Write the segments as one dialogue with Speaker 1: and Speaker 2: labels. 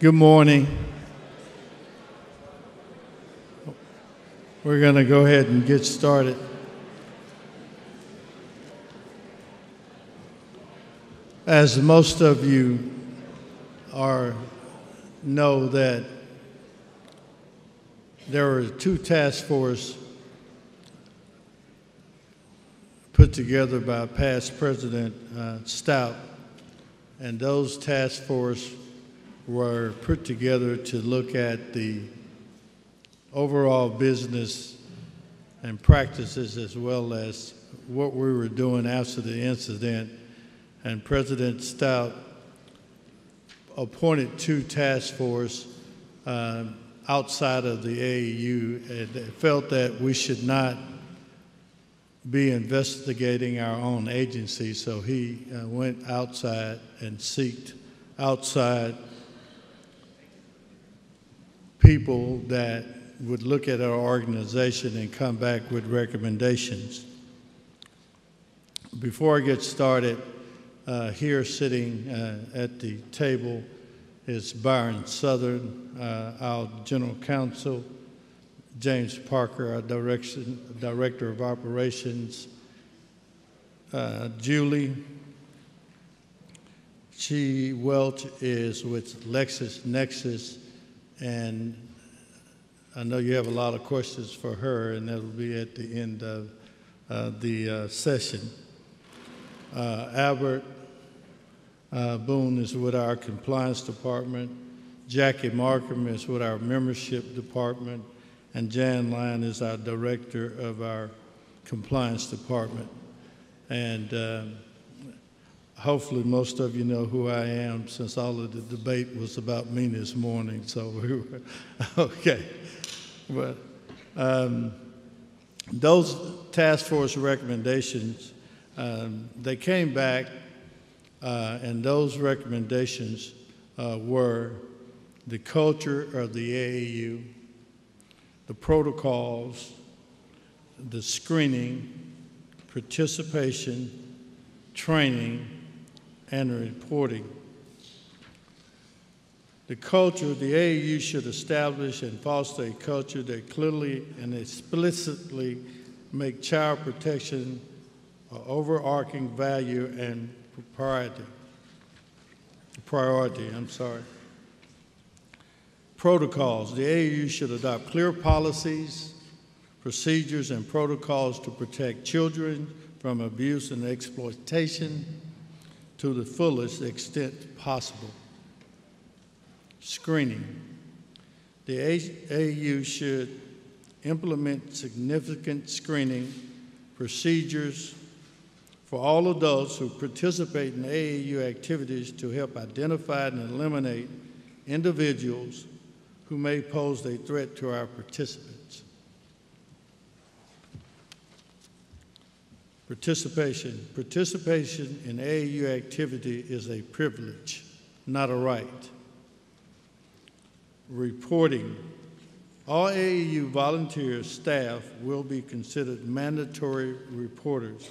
Speaker 1: Good morning. We're going to go ahead and get started. As most of you know that there were two task forces put together by past President Stout, and those task forces were put together to look at the overall business and practices as well as what we were doing after the incident. And President Stout appointed two task forces outside of the AAU and felt that we should not be investigating our own agency, so he went outside and sought outside people that would look at our organization and come back with recommendations. Before I get started, here sitting at the table is Byron Southern, our General Counsel, James Parker, our Director of Operations, Julie. She Welch is with LexisNexis, and I know you have a lot of questions for her, and that'll be at the end of the session. Albert Boone is with our Compliance Department. Jackie Markham is with our Membership Department, and Jan Lyon is our Director of our Compliance Department. And hopefully most of you know who I am, since all of the debate was about me this morning, so we were, okay. But those task force recommendations, they came back, and those recommendations were the culture of the AAU, the protocols, the screening, participation, training, and reporting. The culture, the AAU should establish and foster a culture that clearly and explicitly make child protection an overarching value and priority. Protocols. The AAU should adopt clear policies, procedures, and protocols to protect children from abuse and exploitation to the fullest extent possible. Screening. The AAU should implement significant screening procedures for all adults who participate in AAU activities to help identify and eliminate individuals who may pose a threat to our participants. Participation. Participation in AAU activity is a privilege, not a right. Reporting. All AAU volunteer staff will be considered mandatory reporters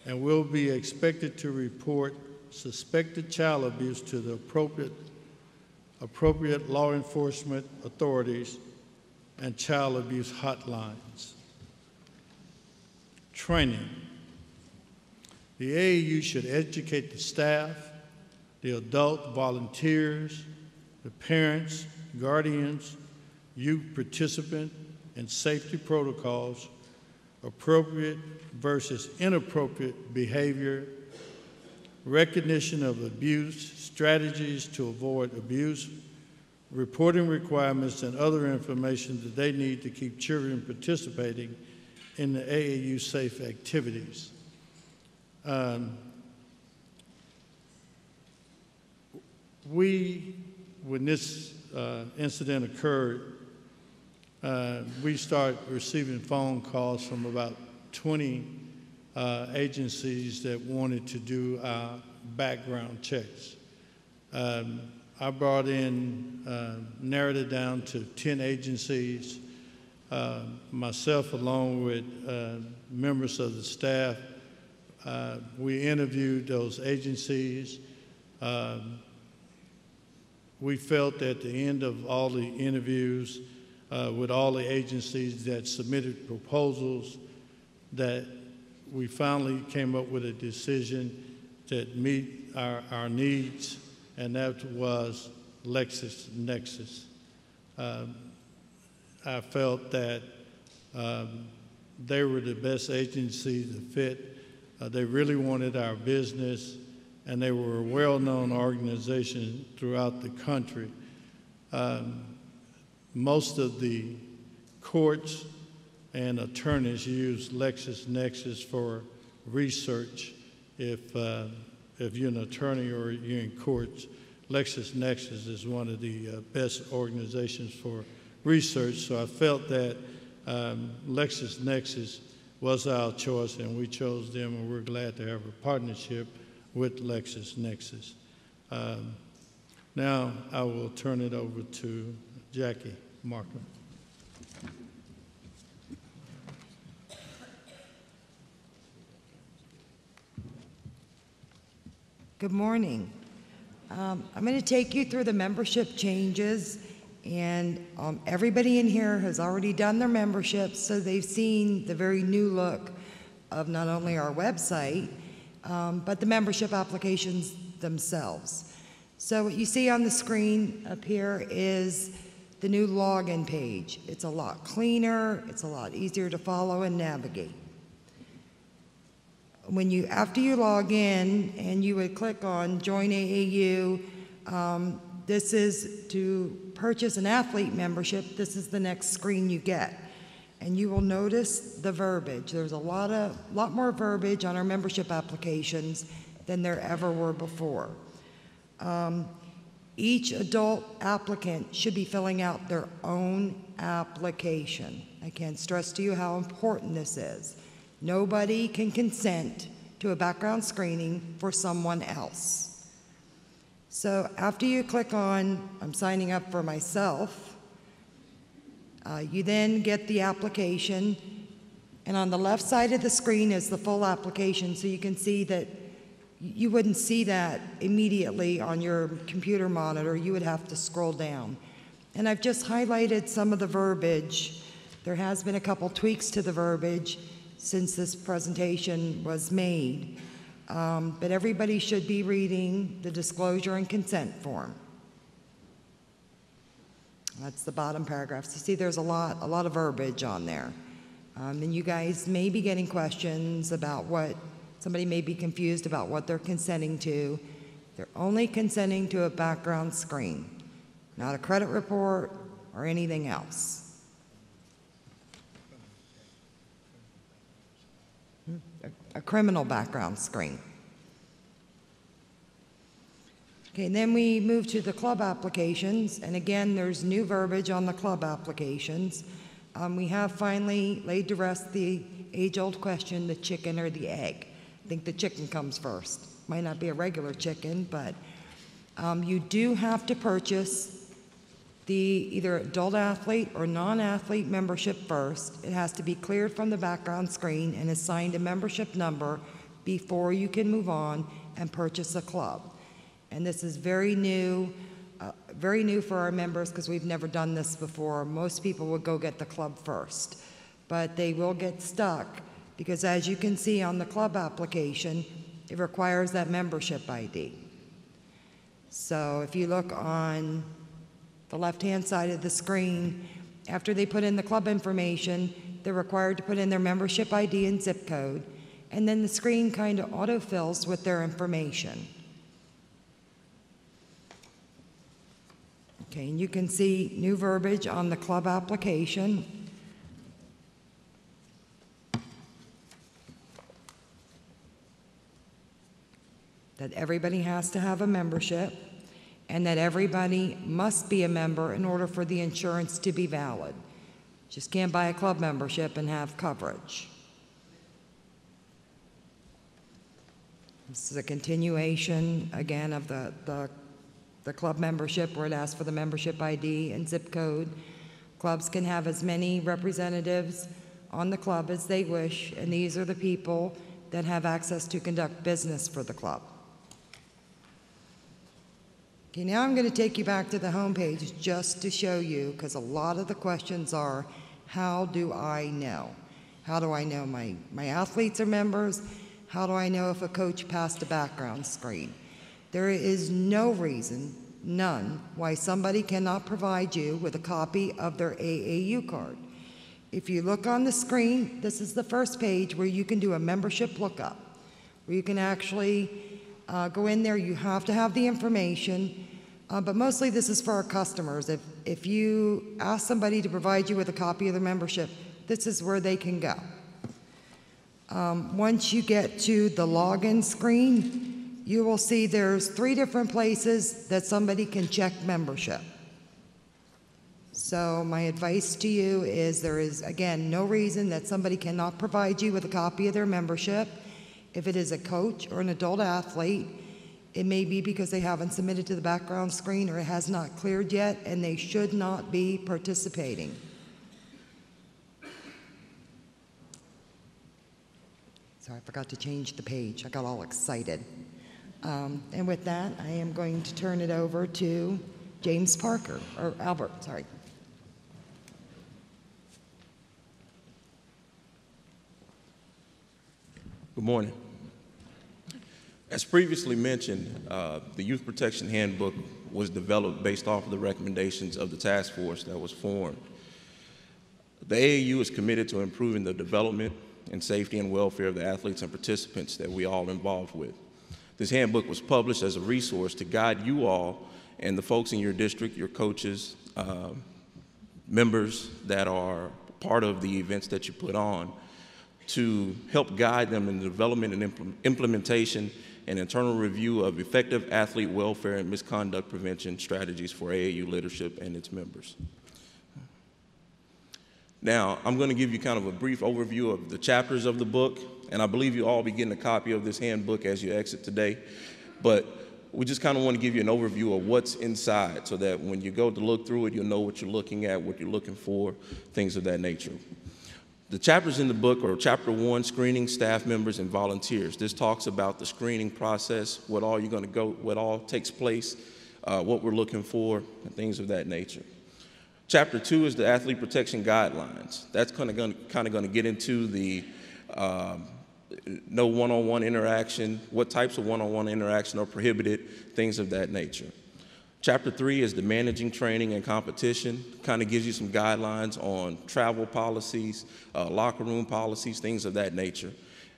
Speaker 1: and will be expected to report suspected child abuse to the appropriate law enforcement authorities and child abuse hotlines. Training. The AAU should educate the staff, the adult volunteers, the parents, guardians, youth participant, and safety protocols, appropriate versus inappropriate behavior, recognition of abuse, strategies to avoid abuse, reporting requirements, and other information that they need to keep children participating in the AAU safe activities. When this incident occurred, we started receiving phone calls from about 20 agencies that wanted to do our background checks. I brought in, narrowed it down to 10 agencies. Myself, along with members of the staff, we interviewed those agencies. we felt at the end of all the interviews with all the agencies that submitted proposals that we finally came up with a decision that meet our needs, and that was LexisNexis. I felt that they were the best agency to fit. They really wanted our business, and they were a well-known organization throughout the country. Most of the courts and attorneys use LexisNexis for research. If you're an attorney or you're in courts, LexisNexis is one of the best organizations for research. So I felt that LexisNexis was our choice, and we chose them, and we're glad to have a partnership with LexisNexis. Now I will turn it over to Jackie Markham.
Speaker 2: Good morning. I'm going to take you through the membership changes, and everybody in here has already done their memberships, so they've seen the very new look of not only our website, but the membership applications themselves. So what you see on the screen up here is the new login page. It's a lot cleaner, it's a lot easier to follow and navigate. After you log in and you would click on Join AAU, this is to purchase an athlete membership. This is the next screen you get. And you will notice the verbiage. There's a lot more verbiage on our membership applications than there ever were before. Each adult applicant should be filling out their own application. I can't stress to you how important this is. Nobody can consent to a background screening for someone else. So after you click on, I'm signing up for myself, you then get the application, and on the left side of the screen is the full application, so you can see that you wouldn't see that immediately on your computer monitor. You would have to scroll down. And I've just highlighted some of the verbiage. There has been a couple tweaks to the verbiage since this presentation was made, but everybody should be reading the disclosure and consent form. That's the bottom paragraph. So you see there's a lot of verbiage on there. And you guys may be getting questions about somebody may be confused about what they're consenting to. They're only consenting to a background screen, not a credit report or anything else. A criminal background screen. Okay, and then we move to the club applications, and again, there's new verbiage on the club applications. We have finally laid to rest the age-old question, the chicken or the egg. I think the chicken comes first. Might not be a regular chicken, but you do have to purchase the either adult athlete or non-athlete membership first. It has to be cleared from the background screen and assigned a membership number before you can move on and purchase a club. And this is very new for our members because we've never done this before. Most people would go get the club first, but they will get stuck because, as you can see on the club application, it requires that membership ID. So if you look on the left-hand side of the screen, after they put in the club information, they're required to put in their membership ID and zip code, and then the screen kind of autofills with their information. Okay, and you can see new verbiage on the club application. That everybody has to have a membership, and that everybody must be a member in order for the insurance to be valid. Just can't buy a club membership and have coverage. This is a continuation, again, of the club membership where it asks for the membership ID and zip code. Clubs can have as many representatives on the club as they wish, and these are the people that have access to conduct business for the club. Okay, now I'm going to take you back to the homepage just to show you, because a lot of the questions are, how do I know? How do I know my athletes are members? How do I know if a coach passed a background screen? There is no reason, none, why somebody cannot provide you with a copy of their AAU card. If you look on the screen, this is the first page where you can do a membership lookup, where you can actually go in there. You have to have the information, but mostly this is for our customers. If you ask somebody to provide you with a copy of their membership, this is where they can go. Once you get to the login screen, you will see there's 3 different places that somebody can check membership. So my advice to you is there is, again, no reason that somebody cannot provide you with a copy of their membership. If it is a coach or an adult athlete, it may be because they haven't submitted to the background screen or it has not cleared yet, and they should not be participating. Sorry, I forgot to change the page. I got all excited. And with that, I am going to turn it over to James Parker, or Albert, sorry.
Speaker 3: Good morning. As previously mentioned, the Youth Protection Handbook was developed based off of the recommendations of the task force that was formed. The AAU is committed to improving the development and safety and welfare of the athletes and participants that we all involved with. This handbook was published as a resource to guide you all and the folks in your district, your coaches, members that are part of the events that you put on, to help guide them in the development and implementation and internal review of effective athlete welfare and misconduct prevention strategies for AAU leadership and its members. Now, I'm going to give you kind of a brief overview of the chapters of the book, and I believe you'll all be getting a copy of this handbook as you exit today. But we just kind of want to give you an overview of what's inside so that when you go to look through it, you'll know what you're looking at, what you're looking for, things of that nature. The chapters in the book are Chapter 1, Screening Staff Members and Volunteers. This talks about the screening process, what all takes place, what we're looking for, and things of that nature. Chapter 2 is the Athlete Protection Guidelines. That's kind of going to get into the no one-on-one interaction, what types of one-on-one interaction are prohibited, things of that nature. Chapter 3 is the Managing Training and Competition. Kind of gives you some guidelines on travel policies, locker room policies, things of that nature.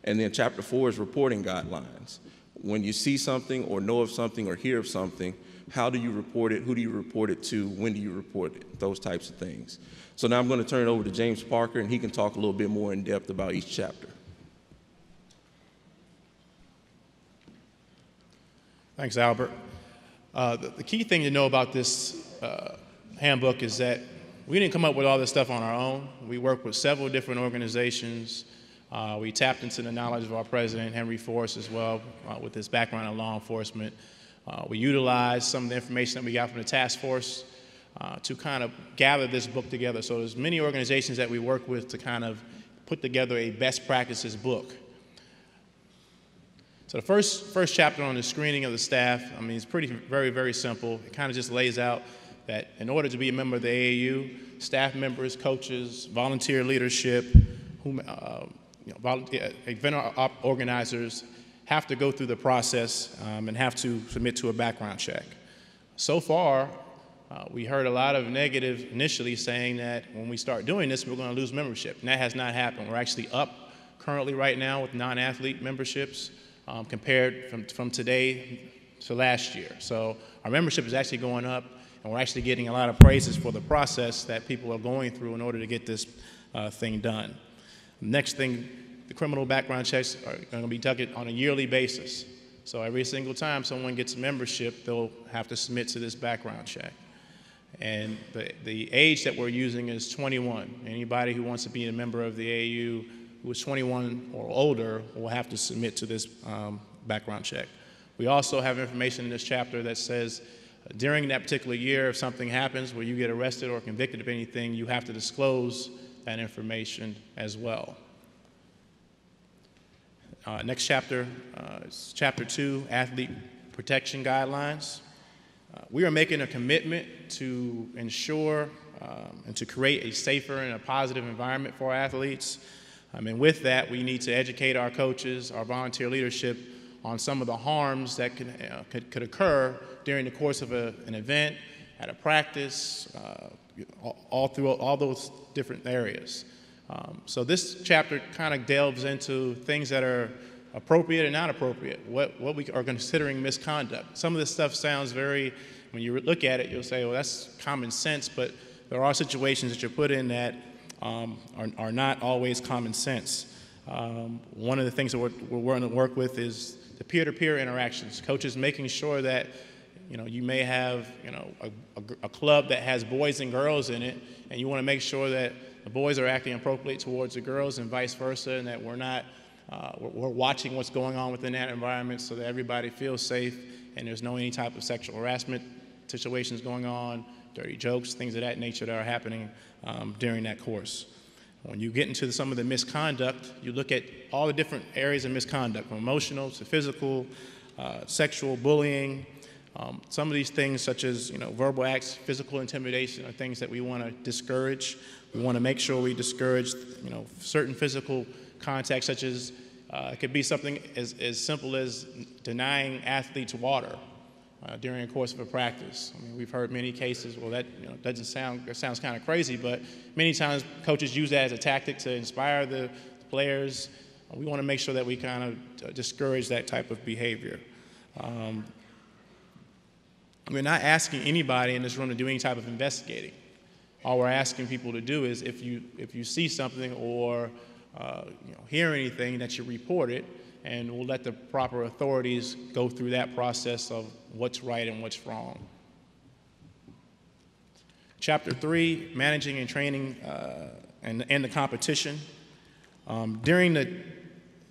Speaker 3: And then Chapter 4 is Reporting Guidelines. When you see something or know of something or hear of something, how do you report it? Who do you report it to? When do you report it? Those types of things. So now I'm going to turn it over to James Parker, and he can talk a little bit more in depth about each chapter.
Speaker 4: Thanks, Albert. The key thing to know about this handbook is that we didn't come up with all this stuff on our own. We worked with several different organizations. We tapped into the knowledge of our president, Henry Force, as well, with his background in law enforcement. We utilized some of the information that we got from the task force to kind of gather this book together. So there's many organizations that we work with to kind of put together a best practices book. So the first chapter on the screening of the staff, I mean, it's very, very simple. It kind of just lays out that in order to be a member of the AAU, staff members, coaches, volunteer leadership, event organizers have to go through the process and have to submit to a background check. So far, we heard a lot of negative initially saying that when we start doing this, we're going to lose membership. And that has not happened. We're actually up currently right now with non-athlete memberships. Compared from today to last year. So our membership is actually going up, and we're actually getting a lot of praises for the process that people are going through in order to get this thing done. Next thing, the criminal background checks are going to be done on a yearly basis. So every single time someone gets membership, they'll have to submit to this background check. And the age that we're using is 21. Anybody who wants to be a member of the AAU who is 21 or older will have to submit to this background check. We also have information in this chapter that says during that particular year, if something happens where you get arrested or convicted of anything, you have to disclose that information as well. Next chapter is Chapter 2, Athlete Protection Guidelines. We are making a commitment to ensure and to create a safer and a positive environment for our athletes. And with that, we need to educate our coaches, our volunteer leadership on some of the harms that could occur during the course of an event, at a practice, all through all those different areas. So this chapter kind of delves into things that are appropriate and not appropriate, what we are considering misconduct. Some of this stuff sounds very, when you look at it, you'll say, well, that's common sense, but there are situations that you're put in that are not always common sense. One of the things that we're going to work with is the peer-to-peer interactions. Coaches making sure that, you may have, a club that has boys and girls in it, and you want to make sure that the boys are acting appropriately towards the girls and vice versa, and that we're watching what's going on within that environment so that everybody feels safe and there's no any type of sexual harassment situations going on, dirty jokes, things of that nature that are happening during that course. When you get into some of the misconduct, you look at all the different areas of misconduct, from emotional to physical, sexual bullying. Some of these things, such as verbal acts, physical intimidation, are things that we want to discourage. We want to make sure we discourage certain physical contact, such as it could be something as simple as denying athletes water during the course of a practice. I mean, we've heard many cases. Well, that sounds kind of crazy, but many times coaches use that as a tactic to inspire the players. We want to make sure that we kind of discourage that type of behavior. We're not asking anybody in this room to do any type of investigating. All we're asking people to do is, if you see something or hear anything, that you report it, and we'll let the proper authorities go through that process of what's right and what's wrong. Chapter 3, managing and training and the competition. During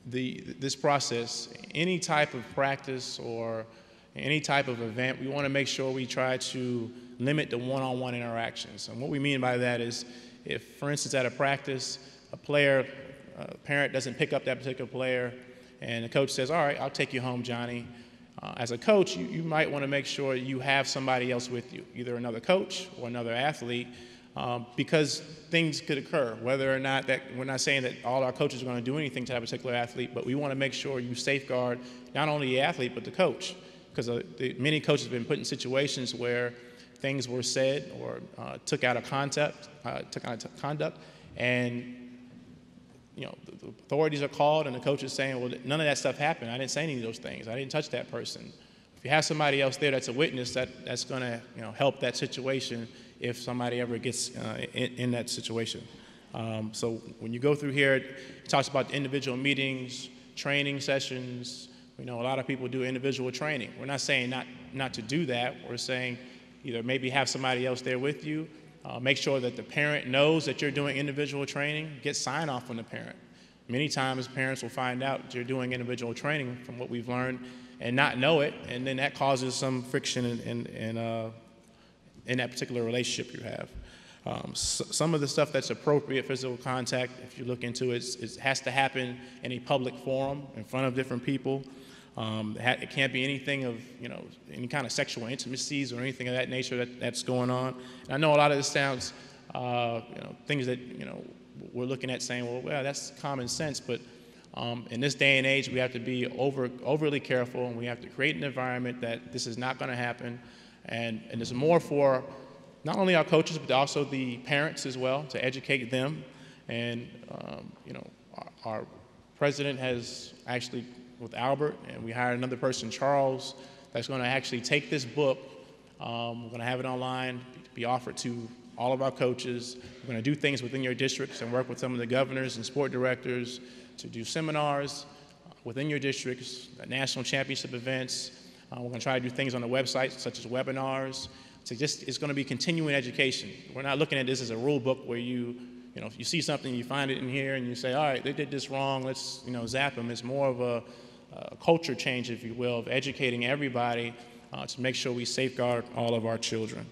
Speaker 4: this process, any type of practice or any type of event, we want to make sure we try to limit the one-on-one interactions. And what we mean by that is, if, for instance, at a practice, a parent doesn't pick up that particular player, and the coach says, all right, I'll take you home, Johnny. As a coach, you might want to make sure you have somebody else with you, either another coach or another athlete, because things could occur, whether or not that, we're not saying that all our coaches are going to do anything to that particular athlete, but we want to make sure you safeguard not only the athlete, but the coach, because many coaches have been put in situations where things were said or took out of conduct, and the authorities are called, and the coach is saying, well, none of that stuff happened. I didn't say any of those things. I didn't touch that person. If you have somebody else there that's a witness, that's going to help that situation if somebody ever gets in that situation. So when you go through here, it talks about individual meetings, training sessions. A lot of people do individual training. We're not saying not to do that. We're saying either maybe have somebody else there with you. Make sure that the parent knows that you're doing individual training. Get sign off from the parent. Many times parents will find out you're doing individual training from what we've learned and not know it, and then that causes some friction in that particular relationship you have. Some of the stuff that's appropriate physical contact, if you look into it, has to happen in a public forum in front of different people. It can't be anything of, any kind of sexual intimacies or anything of that nature that's going on. And I know a lot of this sounds, things that, we're looking at saying, well, that's common sense, but in this day and age, we have to be overly careful, and we have to create an environment that this is not going to happen. And it's more for not only our coaches, but also the parents as well, to educate them. And, our president has actually, with Albert, and we hired another person, Charles, that's going to actually take this book. We're going to have it online, be offered to all of our coaches. We're going to do things within your districts and work with some of the governors and sport directors to do seminars within your districts, national championship events. We're going to try to do things on the website, such as webinars. So it's going to be continuing education. We're not looking at this as a rule book where if you see something, you find it in here, and you say, all right, they did this wrong, let's zap them. It's more of a culture change, if you will, of educating everybody to make sure we safeguard all of our children.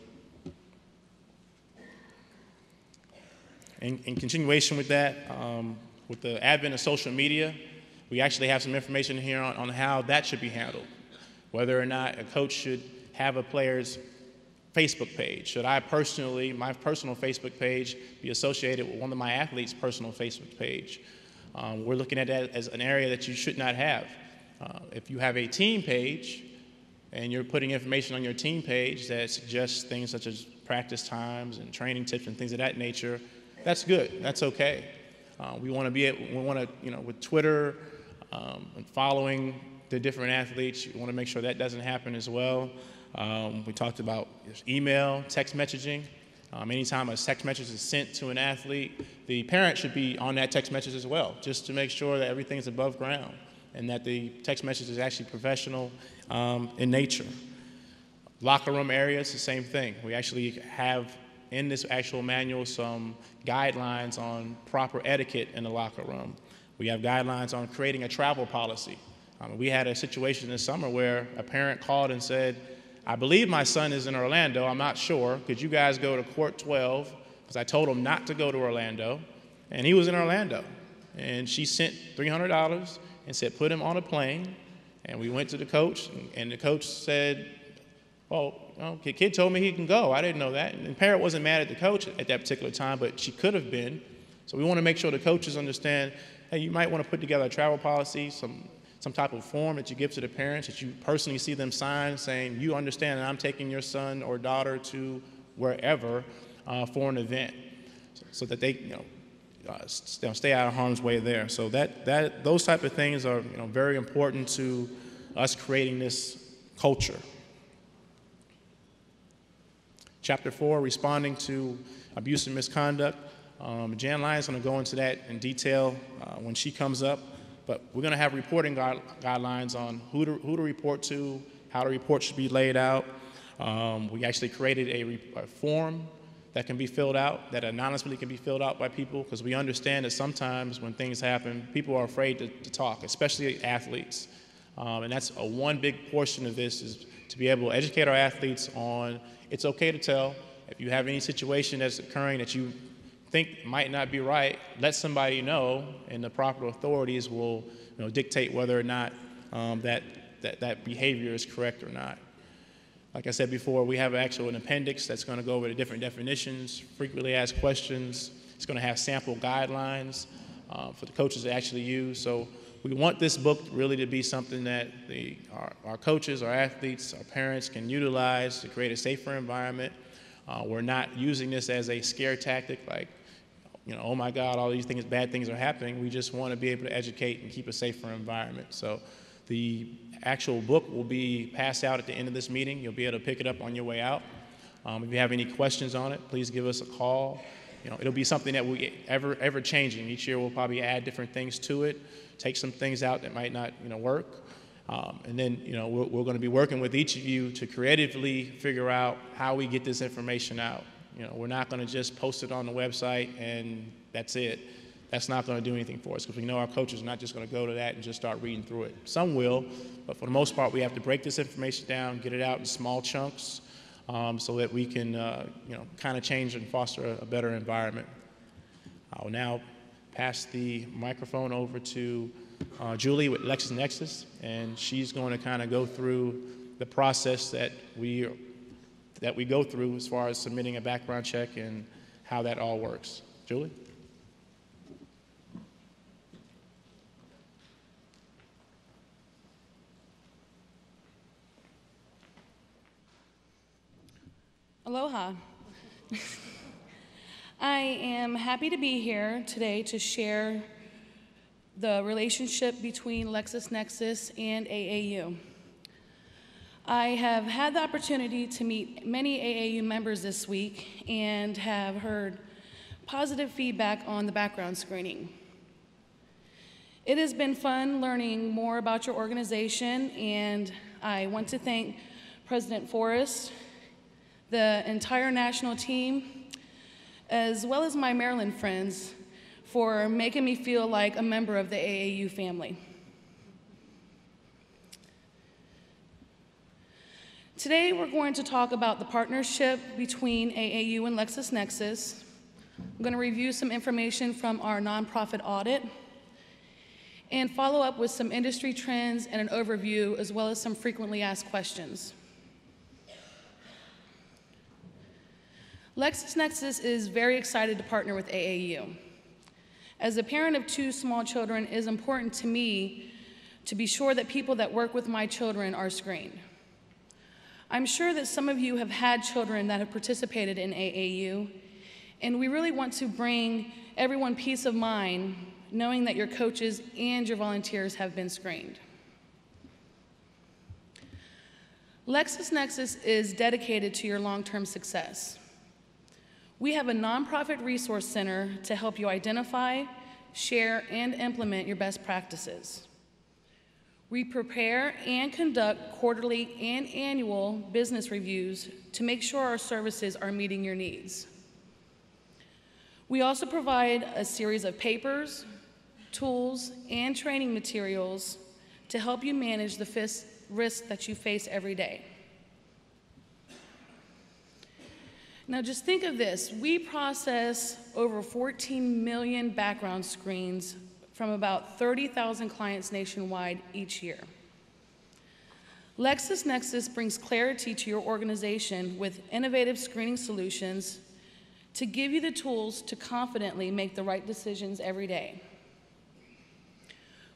Speaker 4: In continuation with that, with the advent of social media, we actually have some information here on how that should be handled. Whether or not a coach should have a player's Facebook page? Should I personally, my personal Facebook page, be associated with one of my athletes' personal Facebook page? We're looking at that as an area that you should not have. If you have a team page and you're putting information on your team page that suggests things such as practice times and training tips and things of that nature, that's good. That's okay. We want to, with Twitter and following the different athletes, you want to make sure that doesn't happen as well. We talked about email, text messaging. Anytime a text message is sent to an athlete, the parent should be on that text message as well, just to make sure that everything is above ground and that the text message is actually professional in nature. Locker room areas, the same thing. We actually have in this actual manual some guidelines on proper etiquette in the locker room. We have guidelines on creating a travel policy. We had a situation this summer where a parent called and said, I believe my son is in Orlando, I'm not sure. Could you guys go to court 12? Because I told him not to go to Orlando, and he was in Orlando. And she sent $300 and said, put him on a plane. And we went to the coach, and the coach said, well, the kid told me he can go. I didn't know that. And the parent wasn't mad at the coach at that particular time, but she could have been. So we want to make sure the coaches understand, hey, you might want to put together a travel policy, some type of form that you give to the parents that you personally see them sign saying, you understand that I'm taking your son or daughter to wherever for an event, so that they stay out of harm's way there. So those type of things are very important to us creating this culture. Chapter 4, responding to abuse and misconduct. Jan Lyons is going to go into that in detail when she comes up. But we're going to have reporting guidelines on who to report to, how the report should be laid out. We actually created a form that can be filled out, that anonymously can be filled out by people, because we understand that sometimes when things happen, people are afraid to talk, especially athletes. And that's one big portion of this, is to be able to educate our athletes on it's okay to tell. If you have any situation that's occurring that you think might not be right, let somebody know, and the proper authorities will dictate whether or not that behavior is correct or not. Like I said before, we have an appendix that's going to go over the different definitions, frequently asked questions. It's going to have sample guidelines for the coaches to actually use. So we want this book really to be something that our coaches, our athletes, our parents can utilize to create a safer environment. We're not using this as a scare tactic, like, oh my God, all these things, bad things are happening. We just want to be able to educate and keep a safer environment. So the actual book will be passed out at the end of this meeting. You'll be able to pick it up on your way out. If you have any questions on it, please give us a call. It'll be something that we ever changing. Each year we'll probably add different things to it, take some things out that might not work. And then we're going to be working with each of you to creatively figure out how we get this information out. We're not going to just post it on the website and that's it. That's not going to do anything for us, because we know our coaches are not just going to go to that and just start reading through it. Some will, but for the most part, we have to break this information down, get it out in small chunks, so that we can, kind of change and foster a better environment. I will now pass the microphone over to Julie with LexisNexis, and she's going to kind of go through the process that we go through as far as submitting a background check and how that all works. Julie?
Speaker 5: Aloha. I am happy to be here today to share the relationship between LexisNexis and AAU. I have had the opportunity to meet many AAU members this week and have heard positive feedback on the background screening. It has been fun learning more about your organization, and I want to thank President Forrest, the entire national team, as well as my Maryland friends, for making me feel like a member of the AAU family. Today, we're going to talk about the partnership between AAU and LexisNexis. I'm going to review some information from our nonprofit audit and follow up with some industry trends and an overview, as well as some frequently asked questions. LexisNexis is very excited to partner with AAU. As a parent of 2 small children, it is important to me to be sure that people that work with my children are screened. I'm sure that some of you have had children that have participated in AAU, and we really want to bring everyone peace of mind knowing that your coaches and your volunteers have been screened. LexisNexis is dedicated to your long-term success. We have a nonprofit resource center to help you identify, share, and implement your best practices. We prepare and conduct quarterly and annual business reviews to make sure our services are meeting your needs. We also provide a series of papers, tools, and training materials to help you manage the risks that you face every day. Now just think of this. We process over 14 million background screens from about 30,000 clients nationwide each year. LexisNexis brings clarity to your organization with innovative screening solutions to give you the tools to confidently make the right decisions every day.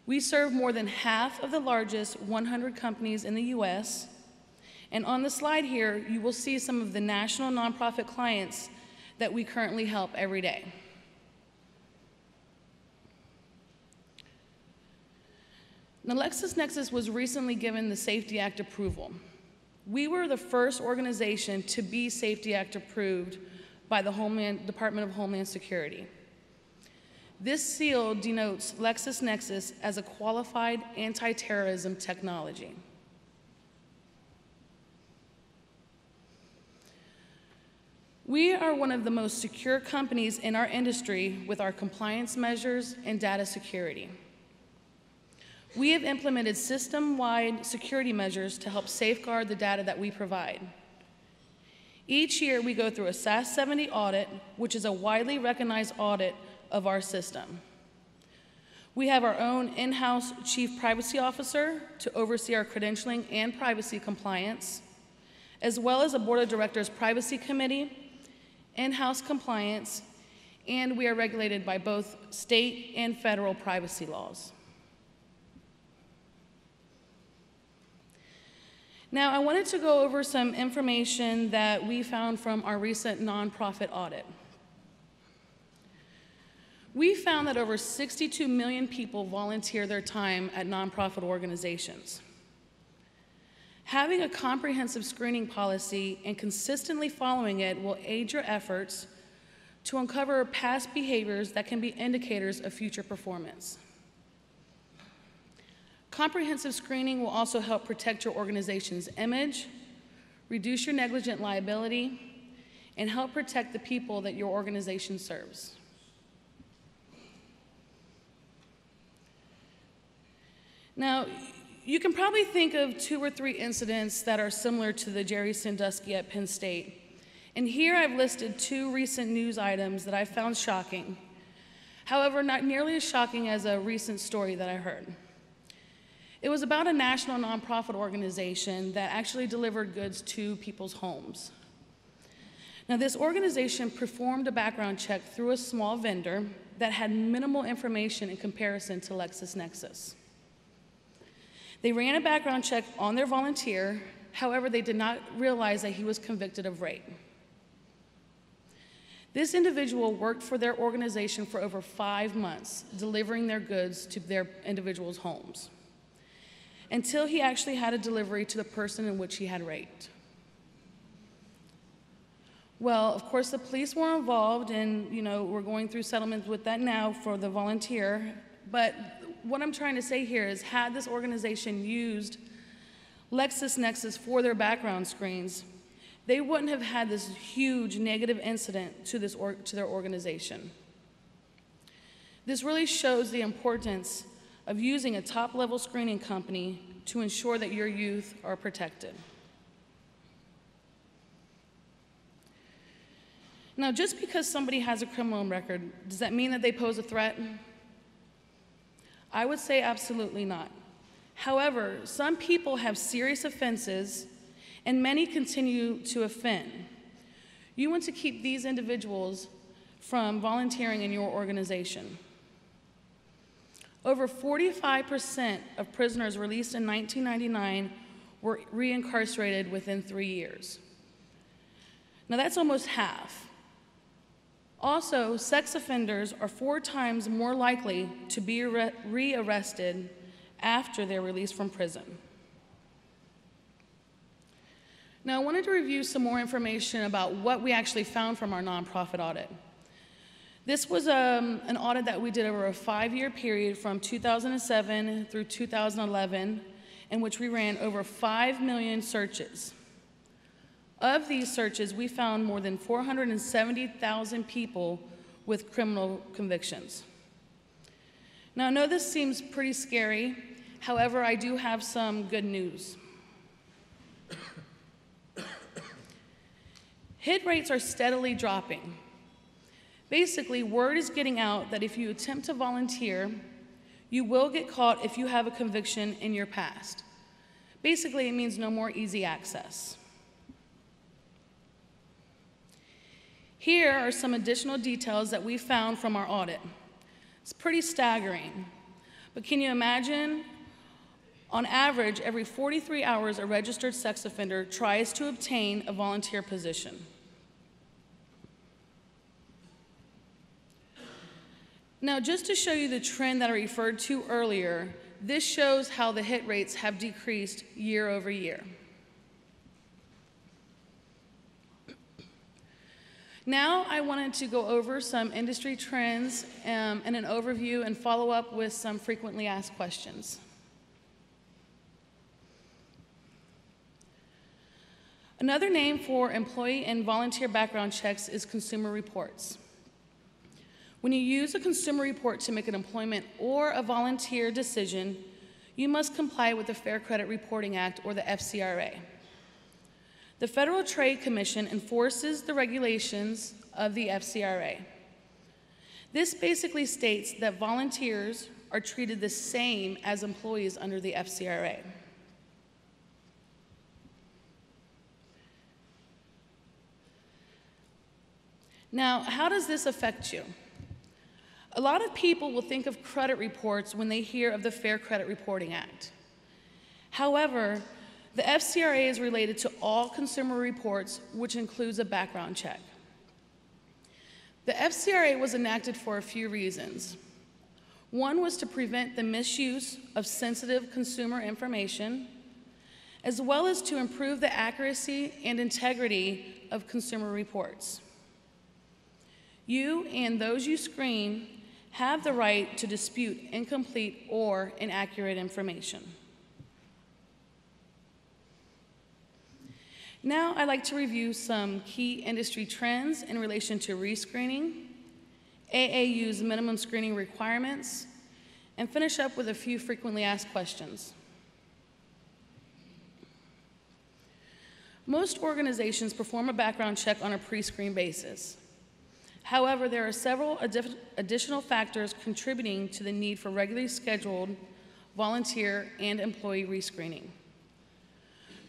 Speaker 5: We serve more than half of the largest 100 companies in the US, and on the slide here, you will see some of the national nonprofit clients that we currently help every day. Now, LexisNexis was recently given the Safety Act approval. We were the first organization to be Safety Act approved by the Department of Homeland Security. This seal denotes LexisNexis as a qualified anti-terrorism technology. We are one of the most secure companies in our industry with our compliance measures and data security. We have implemented system-wide security measures to help safeguard the data that we provide. Each year, we go through a SAS 70 audit, which is a widely recognized audit of our system. We have our own in-house chief privacy officer to oversee our credentialing and privacy compliance, as well as a board of directors privacy committee, in-house compliance, and we are regulated by both state and federal privacy laws. Now, I wanted to go over some information that we found from our recent nonprofit audit. We found that over 62 million people volunteer their time at nonprofit organizations. Having a comprehensive screening policy and consistently following it will aid your efforts to uncover past behaviors that can be indicators of future performance. Comprehensive screening will also help protect your organization's image, reduce your negligent liability, and help protect the people that your organization serves. Now, you can probably think of 2 or 3 incidents that are similar to the Jerry Sandusky at Penn State. And here I've listed 2 recent news items that I found shocking. However, not nearly as shocking as a recent story that I heard. It was about a national nonprofit organization that actually delivered goods to people's homes. Now, this organization performed a background check through a small vendor that had minimal information in comparison to LexisNexis. They ran a background check on their volunteer, however, they did not realize that he was convicted of rape. This individual worked for their organization for over 5 months, delivering their goods to their individuals' homes, until he actually had a delivery to the person in which he had raped. Well, of course, the police were involved, and we're going through settlements with that now for the volunteer. But what I'm trying to say here is, had this organization used LexisNexis for their background screens, they wouldn't have had this huge negative incident to their organization. This really shows the importance of using a top-level screening company to ensure that your youth are protected. Now, just because somebody has a criminal record, does that mean that they pose a threat? I would say absolutely not. However, some people have serious offenses, and many continue to offend. You want to keep these individuals from volunteering in your organization. Over 45% of prisoners released in 1999 were reincarcerated within 3 years. Now that's almost half. Also, sex offenders are 4 times more likely to be rearrested after they're released from prison. Now I wanted to review some more information about what we actually found from our nonprofit audit. This was an audit that we did over a 5-year period from 2007 through 2011, in which we ran over 5 million searches. Of these searches, we found more than 470,000 people with criminal convictions. Now, I know this seems pretty scary. However, I do have some good news. Hit rates are steadily dropping. Basically, word is getting out that if you attempt to volunteer, you will get caught if you have a conviction in your past. Basically, it means no more easy access. Here are some additional details that we found from our audit. It's pretty staggering, but can you imagine? On average, every 43 hours, a registered sex offender tries to obtain a volunteer position. Now, just to show you the trend that I referred to earlier, this shows how the hit rates have decreased year over year. Now, I wanted to go over some industry trends and an overview and follow up with some frequently asked questions. Another name for employee and volunteer background checks is consumer reports. When you use a consumer report to make an employment or a volunteer decision, you must comply with the Fair Credit Reporting Act, or the FCRA. The Federal Trade Commission enforces the regulations of the FCRA. This basically states that volunteers are treated the same as employees under the FCRA. Now, how does this affect you? A lot of people will think of credit reports when they hear of the Fair Credit Reporting Act. However, the FCRA is related to all consumer reports, which includes a background check. The FCRA was enacted for a few reasons. One was to prevent the misuse of sensitive consumer information, as well as to improve the accuracy and integrity of consumer reports. You and those you screen have the right to dispute incomplete or inaccurate information. Now I'd like to review some key industry trends in relation to rescreening, AAU's minimum screening requirements, and finish up with a few frequently asked questions. Most organizations perform a background check on a pre-screen basis. However, there are several additional factors contributing to the need for regularly scheduled volunteer and employee rescreening.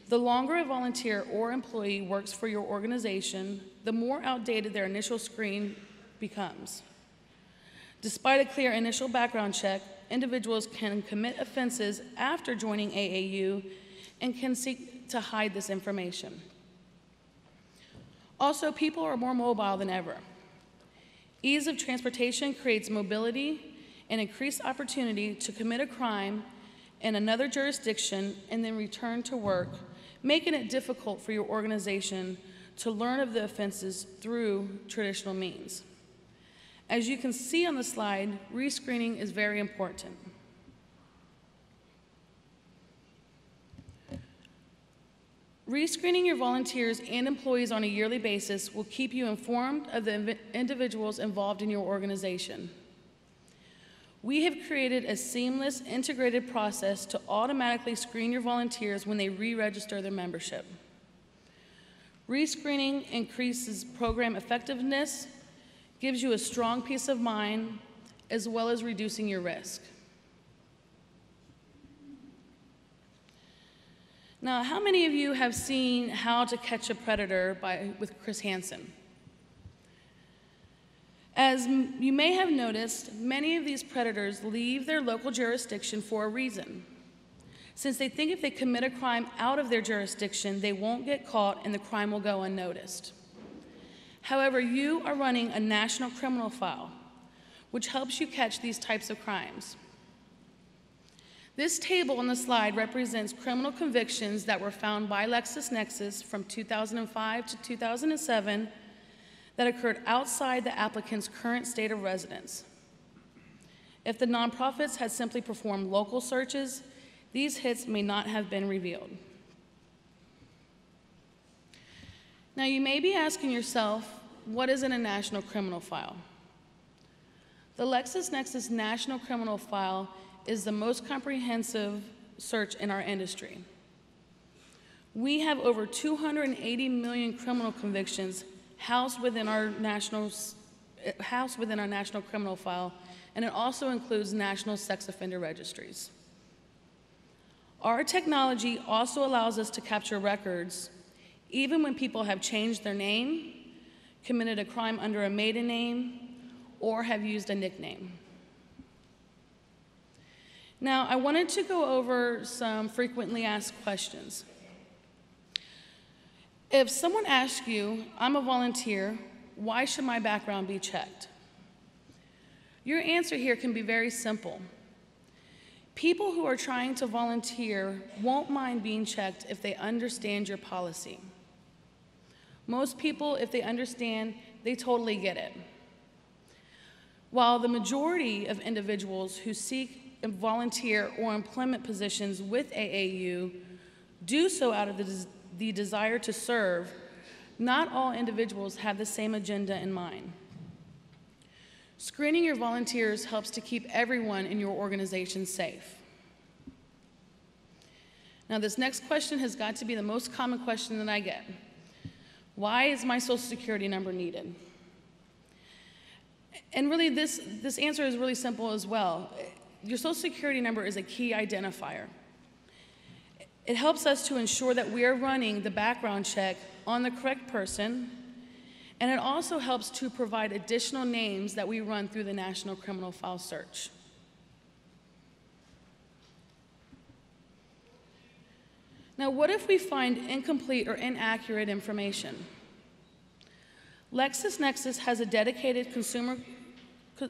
Speaker 5: The longer a volunteer or employee works for your organization, the more outdated their initial screen becomes. Despite a clear initial background check, individuals can commit offenses after joining AAU and can seek to hide this information. Also, people are more mobile than ever. Ease of transportation creates mobility and increased opportunity to commit a crime in another jurisdiction and then return to work, making it difficult for your organization to learn of the offenses through traditional means. As you can see on the slide, rescreening is very important. Rescreening your volunteers and employees on a yearly basis will keep you informed of the individuals involved in your organization. We have created a seamless, integrated process to automatically screen your volunteers when they re-register their membership. Rescreening increases program effectiveness, gives you a strong peace of mind, as well as reducing your risk. Now, how many of you have seen How to Catch a Predator with Chris Hansen? As you may have noticed, many of these predators leave their local jurisdiction for a reason, since they think if they commit a crime out of their jurisdiction, they won't get caught and the crime will go unnoticed. However, you are running a national criminal file, which helps you catch these types of crimes. This table on the slide represents criminal convictions that were found by LexisNexis from 2005 to 2007 that occurred outside the applicant's current state of residence. If the nonprofits had simply performed local searches, these hits may not have been revealed. Now, you may be asking yourself, what is in a national criminal file? The LexisNexis National Criminal File is the most comprehensive search in our industry. We have over 280 million criminal convictions housed within our national criminal file, and it also includes national sex offender registries. Our technology also allows us to capture records even when people have changed their name, committed a crime under a maiden name, or have used a nickname. Now, I wanted to go over some frequently asked questions. If someone asks you, I'm a volunteer, why should my background be checked? Your answer here can be very simple. People who are trying to volunteer won't mind being checked if they understand your policy. Most people, if they understand, they totally get it. While the majority of individuals who seek volunteer or employment positions with AAU do so out of the desire to serve, not all individuals have the same agenda in mind. Screening your volunteers helps to keep everyone in your organization safe. Now, this next question has got to be the most common question that I get. Why is my Social Security number needed? And really, this answer is really simple as well. Your Social Security number is a key identifier. It helps us to ensure that we are running the background check on the correct person, and it also helps to provide additional names that we run through the National Criminal File search. Now, what if we find incomplete or inaccurate information? LexisNexis has a dedicated consumer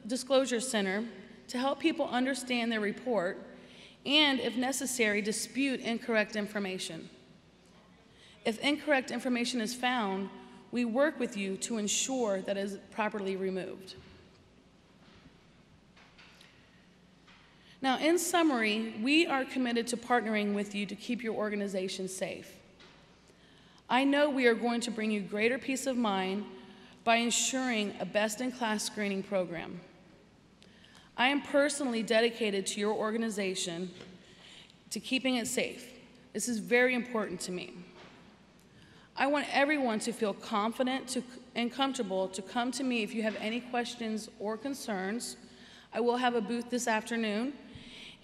Speaker 5: disclosure center to help people understand their report and, if necessary, dispute incorrect information. If incorrect information is found, we work with you to ensure that it is properly removed. Now, in summary, we are committed to partnering with you to keep your organization safe. I know we are going to bring you greater peace of mind by ensuring a best-in-class screening program. I am personally dedicated to your organization, to keeping it safe. This is very important to me. I want everyone to feel confident and comfortable to come to me if you have any questions or concerns. I will have a booth this afternoon,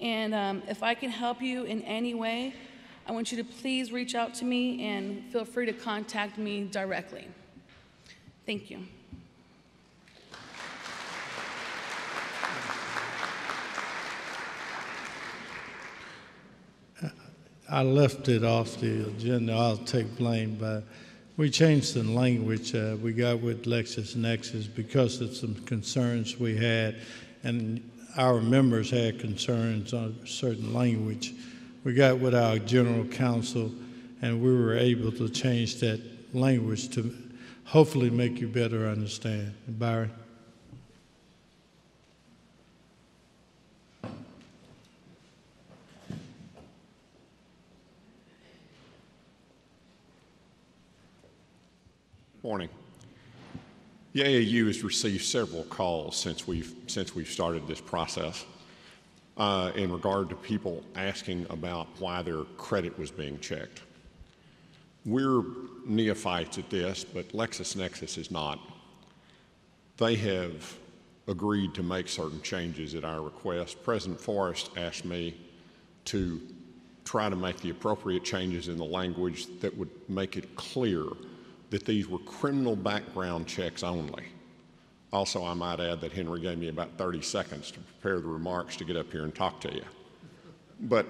Speaker 5: and if I can help you in any way, I want you to please reach out to me and feel free to contact me directly. Thank you.
Speaker 1: I left it off the agenda. I'll take blame, but we changed the language we got with LexisNexis because of some concerns we had, and our members had concerns on certain language. We got with our general counsel, and we were able to change that language to hopefully make you better understand. Byron?
Speaker 6: Morning. The AAU has received several calls since we've started this process in regard to people asking about why their credit was being checked. We're neophytes at this, but LexisNexis is not. They have agreed to make certain changes at our request. President Forrest asked me to try to make the appropriate changes in the language that would make it clear that these were criminal background checks only. Also, I might add that Henry gave me about 30 seconds to prepare the remarks to get up here and talk to you. But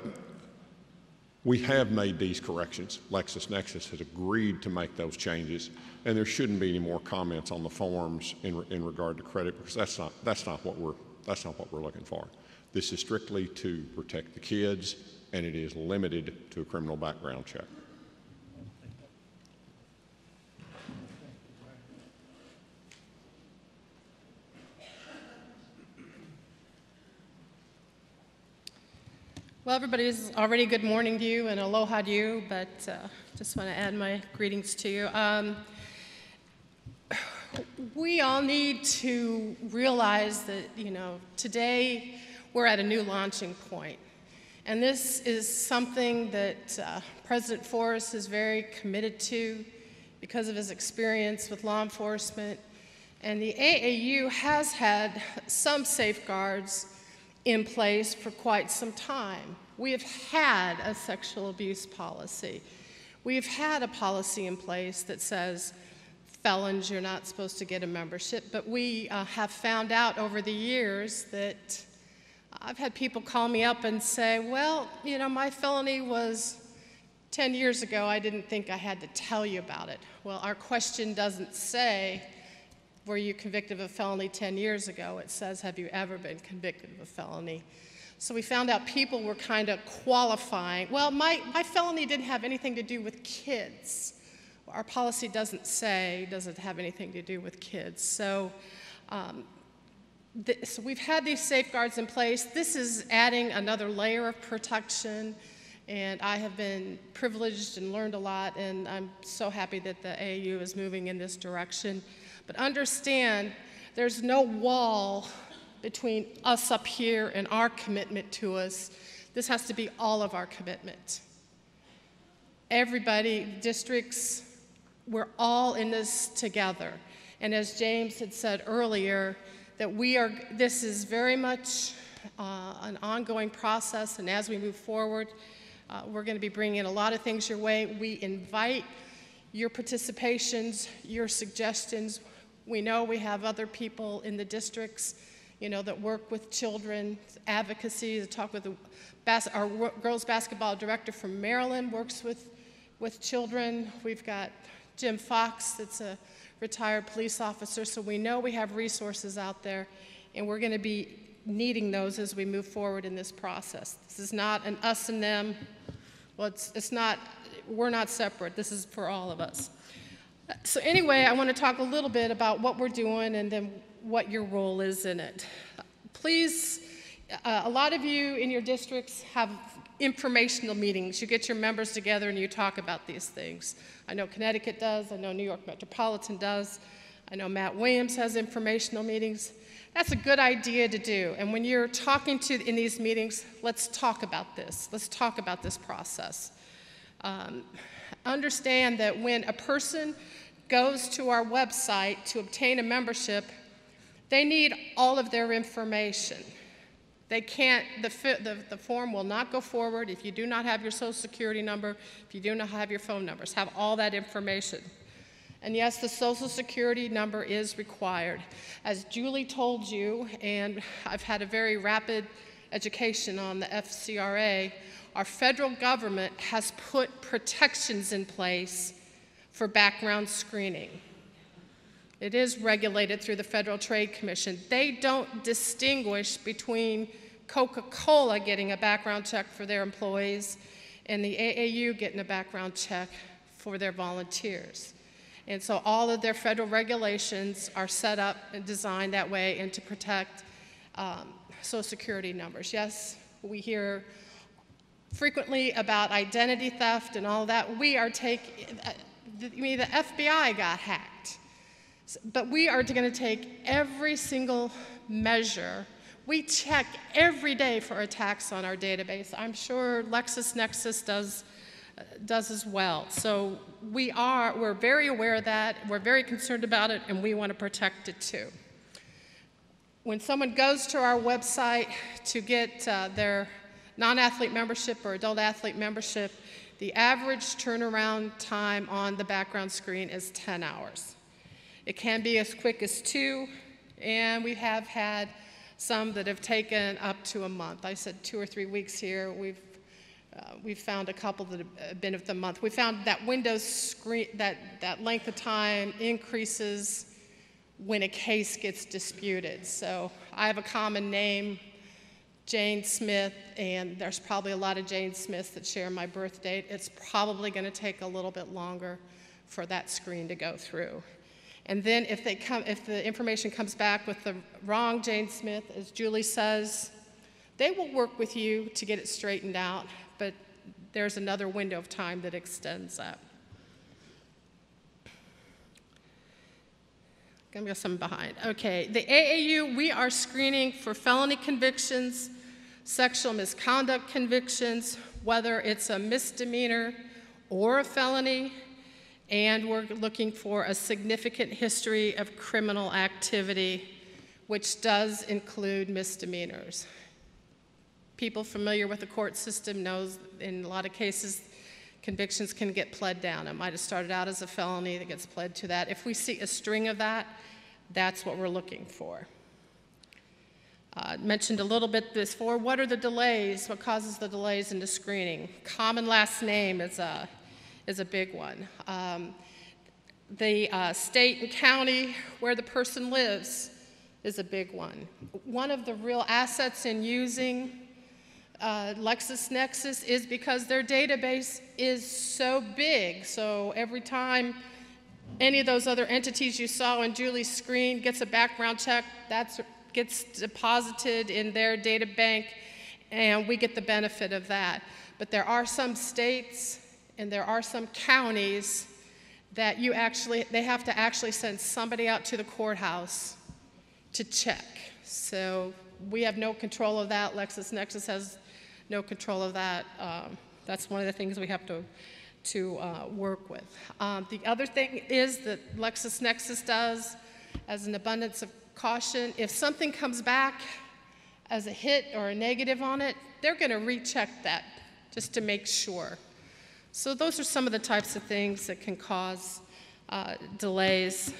Speaker 6: we have made these corrections. LexisNexis has agreed to make those changes, and there shouldn't be any more comments on the forms in regard to credit, because that's not what we're looking for. This is strictly to protect the kids, and it is limited to a criminal background check.
Speaker 7: Well, everybody's already good morning to you and aloha to you, but just want to add my greetings to you. We all need to realize that, today we're at a new launching point. And this is something that President Forrest is very committed to because of his experience with law enforcement. And the AAU has had some safeguards in place for quite some time. We have had a sexual abuse policy. We've had a policy in place that says felons, you're not supposed to get a membership, but we have found out over the years that I've had people call me up and say, well, my felony was 10 years ago. I didn't think I had to tell you about it. Well, our question doesn't say, were you convicted of a felony 10 years ago? It says, have you ever been convicted of a felony? So we found out people were kind of qualifying. Well, my felony didn't have anything to do with kids. Our policy doesn't have anything to do with kids. So, so we've had these safeguards in place. This is adding another layer of protection. And I have been privileged and learned a lot, and I'm so happy that the AAU is moving in this direction. But understand, there's no wall between us up here and our commitment to us. This has to be all of our commitment. Everybody, districts, we're all in this together. And as James had said earlier, that this is very much an ongoing process, and as we move forward, we're going to be bringing in a lot of things your way. We invite your participations, your suggestions. We know we have other people in the districts, that work with children, advocacy, to talk with our girls basketball director from Maryland works with children. We've got Jim Fox, that's a retired police officer, so we know we have resources out there, and we're going to be needing those as we move forward in this process. This is not an us and them. Well, we're not separate. This is for all of us. So anyway, I want to talk a little bit about what we're doing and then what your role is in it. Please, a lot of you in your districts have informational meetings. You get your members together and you talk about these things. I know Connecticut does. I know New York Metropolitan does. I know Matt Williams has informational meetings. That's a good idea to do. And when you're talking in these meetings, let's talk about this. Let's talk about this process. Understand that when a person goes to our website to obtain a membership, they need all of their information. They can't, the form will not go forward if you do not have your social security number, if you do not have your phone numbers, have all that information. And yes, the social security number is required. As Julie told you, and I've had a very rapid education on the FCRA, our federal government has put protections in place for background screening. It is regulated through the Federal Trade Commission. They don't distinguish between Coca-Cola getting a background check for their employees and the AAU getting a background check for their volunteers. And so all of their federal regulations are set up and designed that way and to protect Social Security numbers. Yes, we hear frequently about identity theft and all that. The FBI got hacked. But we are going to take every single measure. We check every day for attacks on our database. I'm sure LexisNexis does as well. So we're very aware of that. We're very concerned about it, and we want to protect it too. When someone goes to our website to get their non-athlete membership or adult athlete membership, the average turnaround time on the background screen is 10 hours. It can be as quick as 2, and we have had some that have taken up to a month. I said 2 or 3 weeks here. We've found a couple that have been of the month. We found that Windows screen, that length of time increases when a case gets disputed. So I have a common name, Jane Smith, and there's probably a lot of Jane Smiths that share my birth date. It's probably going to take a little bit longer for that screen to go through. And then if the information comes back with the wrong Jane Smith, as Julie says, they will work with you to get it straightened out, but there's another window of time that extends that. Gonna go some behind. Okay, the AAU, we are screening for felony convictions, sexual misconduct convictions, whether it's a misdemeanor or a felony, and we're looking for a significant history of criminal activity, which does include misdemeanors. People familiar with the court system knows in a lot of cases convictions can get pled down. It might have started out as a felony that gets pled to that. If we see a string of that, that's what we're looking for. Mentioned a little bit before, what are the delays? What causes the delays in the screening? Common last name is a big one. The state and county where the person lives is a big one. One of the real assets in using LexisNexis is because their database is so big. So every time any of those other entities you saw on Julie's screen gets a background check, that gets deposited in their data bank, and we get the benefit of that. But there are some states and there are some counties that they have to actually send somebody out to the courthouse to check. So we have no control of that. LexisNexis has no control of that. That's one of the things we have to work with. The other thing is that LexisNexis does, as an abundance of caution, if something comes back as a hit or a negative on it, they're going to recheck that just to make sure. So those are some of the types of things that can cause delays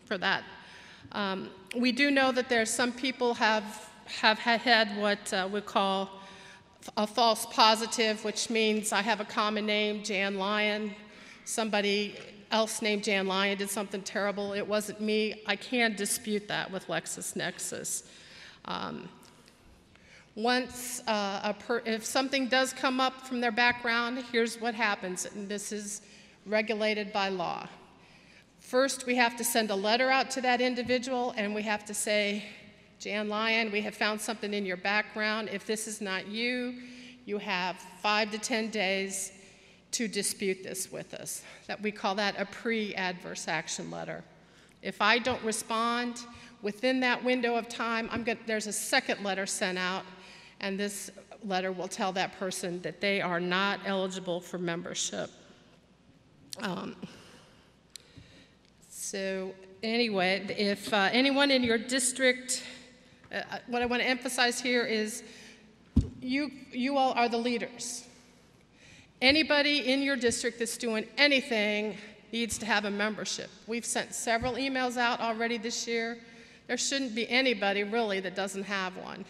Speaker 7: for that. We do know that there are some people have had what we call a false positive, which means I have a common name, Jan Lyon. Somebody else named Jan Lyon did something terrible. It wasn't me. I can dispute that with LexisNexis. Once if something does come up from their background, here's what happens, and this is regulated by law. First, we have to send a letter out to that individual, and we have to say, Jan Lyon, we have found something in your background. If this is not you, you have 5 to 10 days to dispute this with us. We call that a pre-adverse action letter. If I don't respond within that window of time, there's a second letter sent out, and this letter will tell that person that they are not eligible for membership. So anyway, if anyone in your district, what I want to emphasize here is you all are the leaders. Anybody in your district that's doing anything needs to have a membership. We've sent several emails out already this year. There shouldn't be anybody really that doesn't have one.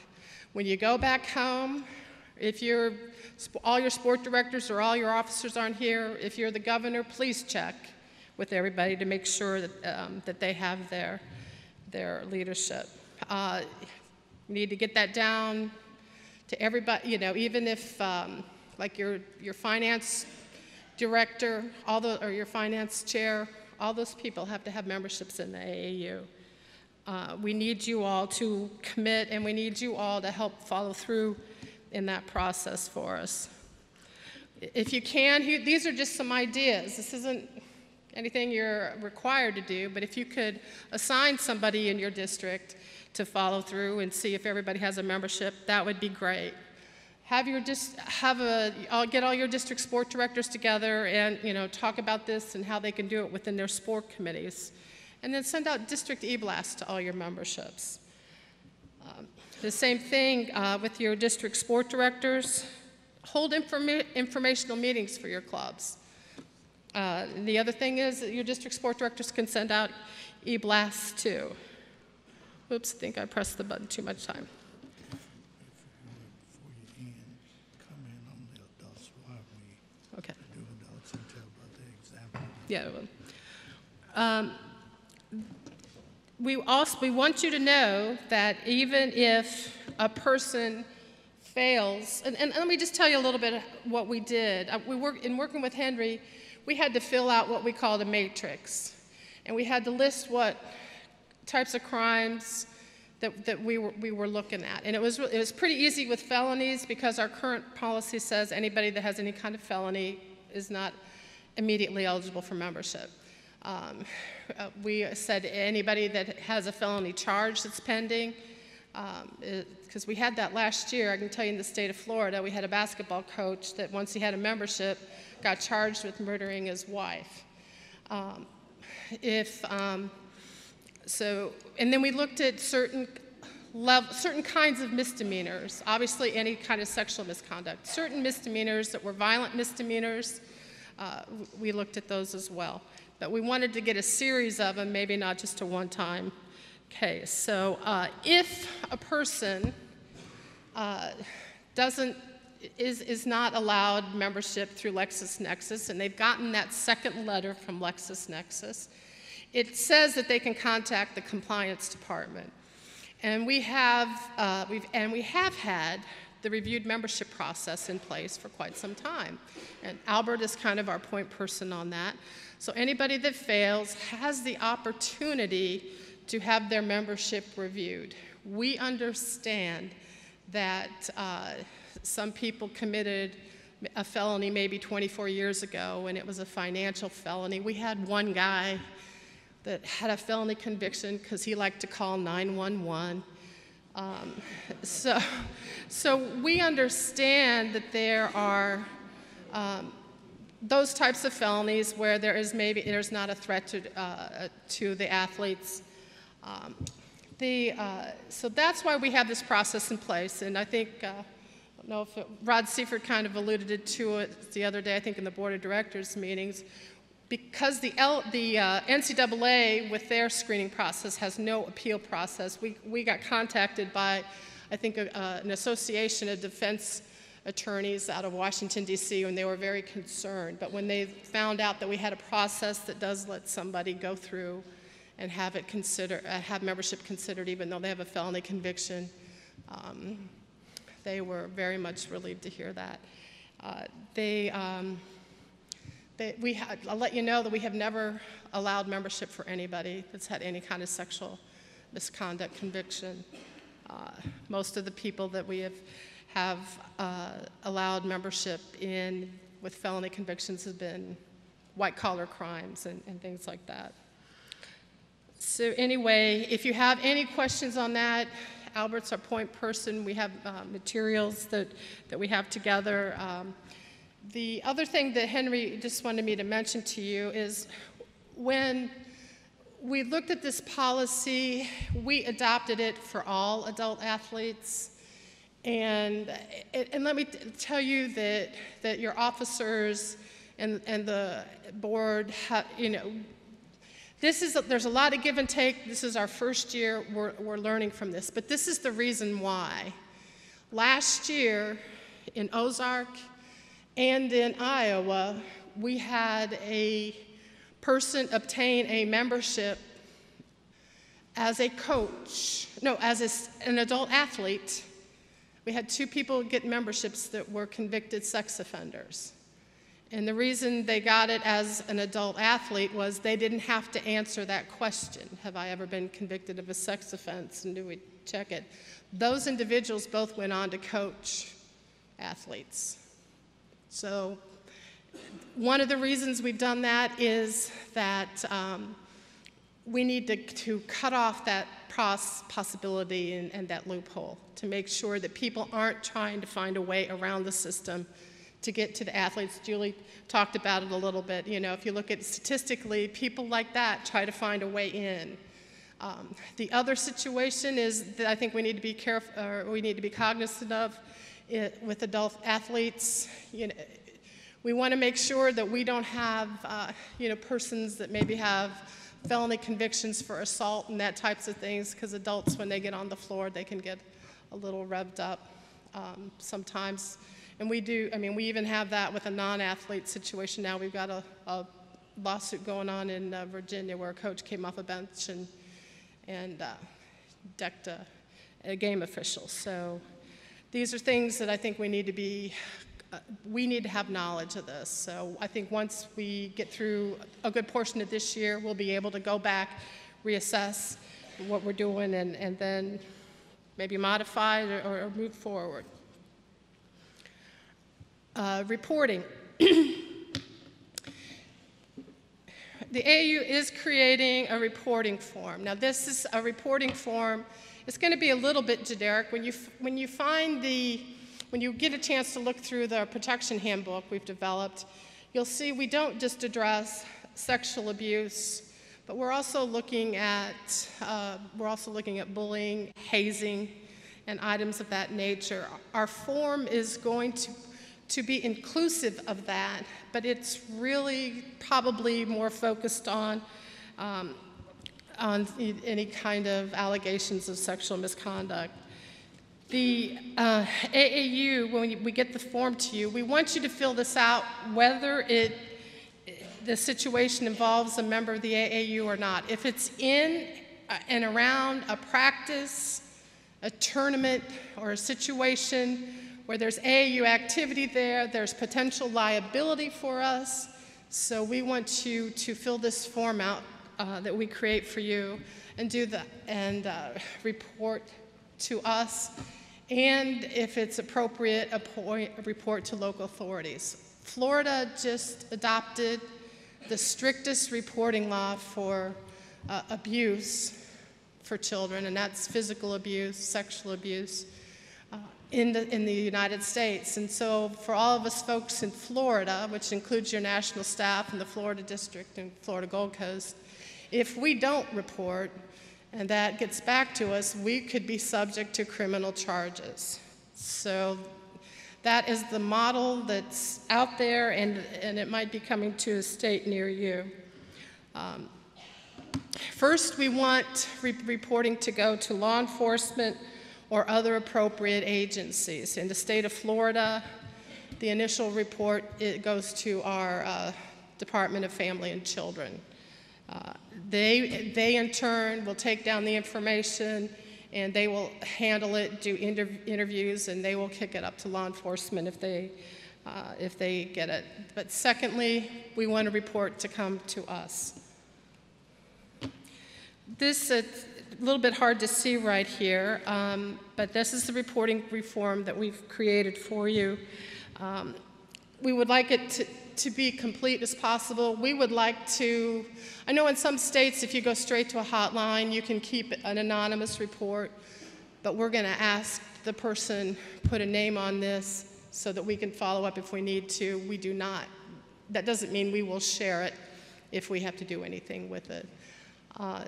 Speaker 7: When you go back home, if all your sport directors or all your officers aren't here, if you're the governor, please check with everybody to make sure that they have their leadership. You need to get that down to everybody, even if, like your finance director, or your finance chair, all those people have to have memberships in the AAU. We need you all to commit, and we need you all to help follow through in that process for us. If you can, these are just some ideas. This isn't anything you're required to do, but if you could assign somebody in your district to follow through and see if everybody has a membership, that would be great. Get all your district sport directors together and talk about this and how they can do it within their sport committees. And then send out district e-blasts to all your memberships. The same thing with your district sport directors. Hold informational meetings for your clubs. The other thing is that your district sport directors can send out e-blasts too. Oops, I think I pressed the button too much time.
Speaker 1: Before you end, comment on the adults, why we
Speaker 7: Okay.
Speaker 1: do adults and tell about the example.
Speaker 7: Yeah. We want you to know that even if a person fails, and let me just tell you a little bit of what we did. In working with Henry, we had to fill out what we called a matrix, and we had to list what types of crimes that we were looking at. And it was pretty easy with felonies because our current policy says anybody that has any kind of felony is not immediately eligible for membership. We said anybody that has a felony charge that's pending, because we had that last year. I can tell you in the state of Florida, we had a basketball coach that once he had a membership, got charged with murdering his wife. And then we looked at certain kinds of misdemeanors, obviously any kind of sexual misconduct. Certain misdemeanors that were violent misdemeanors, we looked at those as well. But we wanted to get a series of them, maybe not just a one-time case. So if a person is not allowed membership through LexisNexis, and they've gotten that second letter from LexisNexis, it says that they can contact the compliance department. And we have had the reviewed membership process in place for quite some time. And Albert is kind of our point person on that. So anybody that fails has the opportunity to have their membership reviewed. We understand that some people committed a felony maybe 24 years ago, and it was a financial felony. We had one guy that had a felony conviction because he liked to call 911. So we understand that there are those types of felonies where there's not a threat to the athletes. So that's why we have this process in place, and I think, I don't know if Rod Seifert kind of alluded to it the other day, I think in the board of directors meetings, because the NCAA with their screening process has no appeal process. We got contacted by, I think, an association of defense attorneys out of Washington, D.C., and they were very concerned. But when they found out that we had a process that does let somebody go through and have membership considered even though they have a felony conviction, they were very much relieved to hear that. I'll let you know that we have never allowed membership for anybody that's had any kind of sexual misconduct conviction. Most of the people that we have allowed membership with felony convictions have been white-collar crimes and things like that. So anyway, if you have any questions on that, Albert's our point person. We have materials that we have together. The other thing that Henry just wanted me to mention to you is when we looked at this policy, we adopted it for all adult athletes. And let me tell you that your officers and the board, there's a lot of give and take. This is our first year. We're learning from this. But this is the reason why. Last year in Ozark and in Iowa, we had a person obtain a membership as a coach, as an adult athlete. We had 2 people get memberships that were convicted sex offenders. And the reason they got it as an adult athlete was they didn't have to answer that question, have I ever been convicted of a sex offense, and do we check it? Those individuals both went on to coach athletes. So one of the reasons we've done that is that we need to cut off that possibility and that loophole to make sure that people aren't trying to find a way around the system to get to the athletes. Julie talked about it a little bit. If you look at statistically, people like that try to find a way in. The other situation is that I think we need to be careful, or we need to be cognizant of with adult athletes. We want to make sure that we don't have, persons that maybe have felony convictions for assault and that types of things, because adults, when they get on the floor, they can get a little revved up sometimes. And we even have that with a non-athlete situation now. We've got a lawsuit going on in Virginia where a coach came off a bench and decked a game official. So these are things that I think we need to have knowledge of this. So I think once we get through a good portion of this year, we'll be able to go back, reassess what we're doing, and then maybe modify it or move forward. Reporting. The AAU is creating a reporting form. Now, this is a reporting form. It's going to be a little bit generic. When you get a chance to look through the protection handbook we've developed, you'll see we don't just address sexual abuse, but we're also looking at bullying, hazing, and items of that nature. Our form is going to be inclusive of that, but it's really probably more focused on any kind of allegations of sexual misconduct. The AAU, when we get the form to you, we want you to fill this out whether the situation involves a member of the AAU or not. If it's in and around a practice, a tournament, or a situation where there's AAU activity there, there's potential liability for us. So we want you to fill this form out that we create for you and report to us. And if it's appropriate, a report to local authorities. Florida just adopted the strictest reporting law for abuse for children, and that's physical abuse, sexual abuse, in the United States. And so for all of us folks in Florida, which includes your national staff in the Florida District and Florida Gold Coast, if we don't report and that gets back to us, we could be subject to criminal charges. So that is the model that's out there, and it might be coming to a state near you. First, we want reporting to go to law enforcement or other appropriate agencies. In the state of Florida, the initial report, it goes to our Department of Family and Children. They in turn will take down the information and they will handle it, do interviews, and they will kick it up to law enforcement if they get it. But secondly, we want a report to come to us. This is a little bit hard to see right here, but this is the reporting reform that we've created for you. We would like it to be complete as possible. We would like to, I know in some states if you go straight to a hotline, you can keep an anonymous report, but we're going to ask the person put a name on this so that we can follow up if we need to. We do not. That doesn't mean we will share it if we have to do anything with it.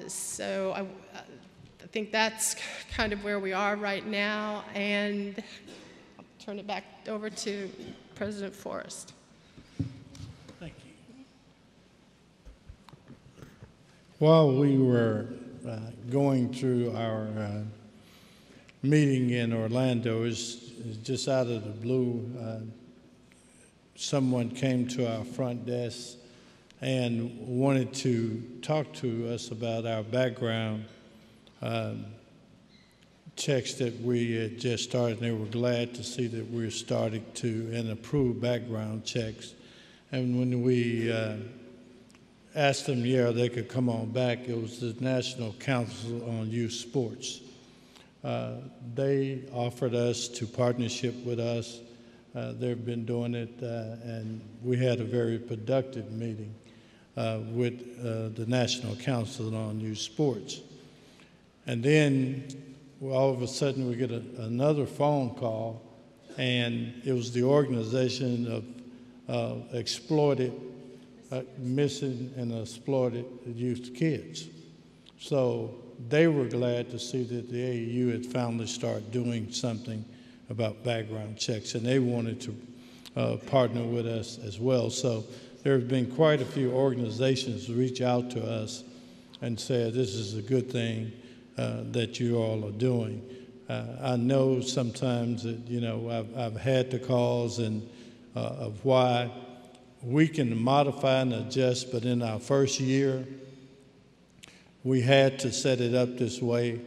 Speaker 7: So I think that's kind of where we are right now, and I'll turn it back over to President Forrest.
Speaker 1: Thank you. While we were going through our meeting in Orlando, it's just out of the blue, someone came to our front desk and wanted to talk to us about our background checks that we had just started. And they were glad to see that we're starting to and approve background checks. And when we asked them, they could come on back, it was the National Council on Youth Sports. They offered us to partnership with us. They've been doing it, and we had a very productive meeting with the National Council on Youth Sports. And then all of a sudden we get another phone call, and it was the organization of exploited, missing and exploited youth kids. So they were glad to see that the AAU had finally started doing something about background checks, and they wanted to partner with us as well. So there have been quite a few organizations reach out to us and say, this is a good thing that you all are doing. I know sometimes that, you know, I've had the calls and of why we can modify and adjust, but in our first year, we had to set it up this way,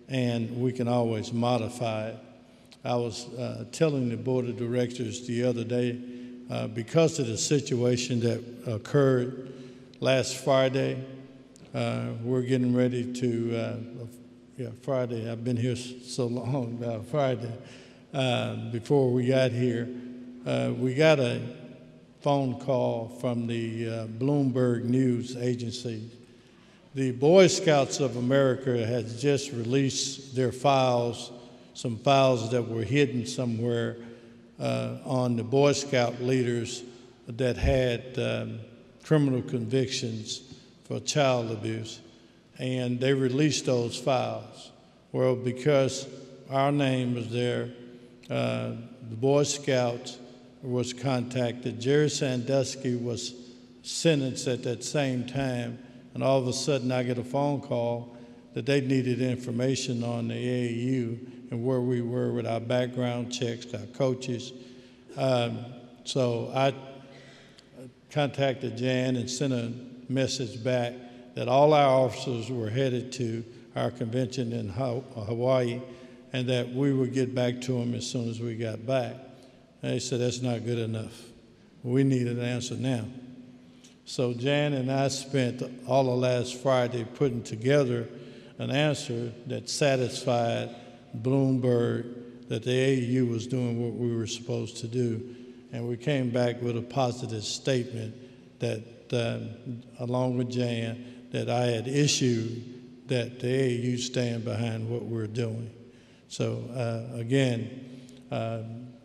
Speaker 1: and we can always modify it. I was telling the board of directors the other day, because of the situation that occurred last Friday, we're getting ready to, Friday, I've been here so long, Friday, before we got here, we got a phone call from the Bloomberg News Agency. The Boy Scouts of America has just released their files, some files that were hidden somewhere on the Boy Scout leaders that had criminal convictions for child abuse. And they released those files. Well, because our name was there, the Boy Scouts was contacted. Jerry Sandusky was sentenced at that same time, and all of a sudden I get a phone call that they needed information on the AAU and where we were with our background checks, our coaches. So I contacted Jan and sent a message back that all our officers were headed to our convention in Hawaii and that we would get back to them as soon as we got back. And they said, that's not good enough. We need an answer now. So Jan and I spent all of last Friday putting together an answer that satisfied Bloomberg that the AAU was doing what we were supposed to do. And we came back with a positive statement that, along with Jan, that I had issued that the AAU stand behind what we're doing. So again,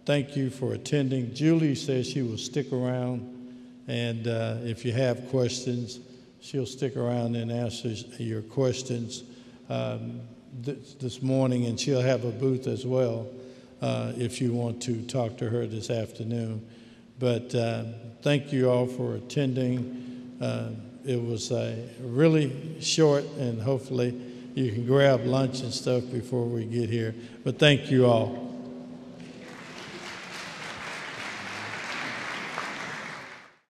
Speaker 1: thank you for attending. Julie says she will stick around, and if you have questions, she'll stick around and answer your questions this morning, and she'll have a booth as well if you want to talk to her this afternoon. But thank you all for attending. It was really short, and hopefully you can grab lunch and stuff before we get here. But thank you all.